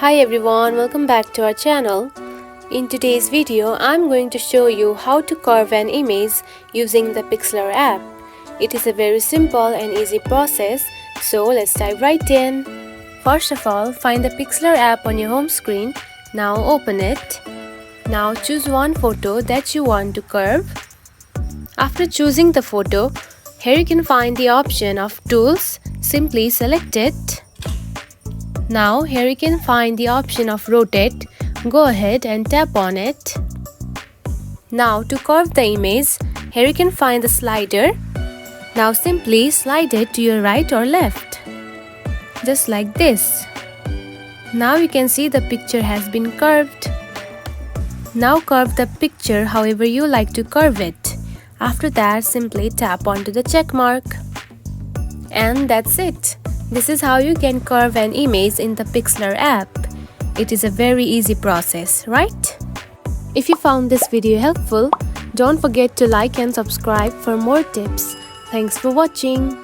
Hi everyone, welcome back to our channel. In today's video, I'm going to show you how to curve an image using the Pixlr app. It is a very simple and easy process, so let's dive right in. First of all, find the Pixlr app on your home screen. Now open it. Now choose one photo that you want to curve. After choosing the photo, here you can find the option of Tools. Simply select it. Now here you can find the option of Rotate. Go ahead and tap on it. Now to curve the image, here you can find the slider. Now simply slide it to your right or left. Just like this. Now you can see the picture has been curved. Now curve the picture however you like to curve it. After that, simply tap onto the check mark. And that's it. This is how you can curve an image in the Pixlr app. It is a very easy process, right? If you found this video helpful, don't forget to like and subscribe for more tips. Thanks for watching.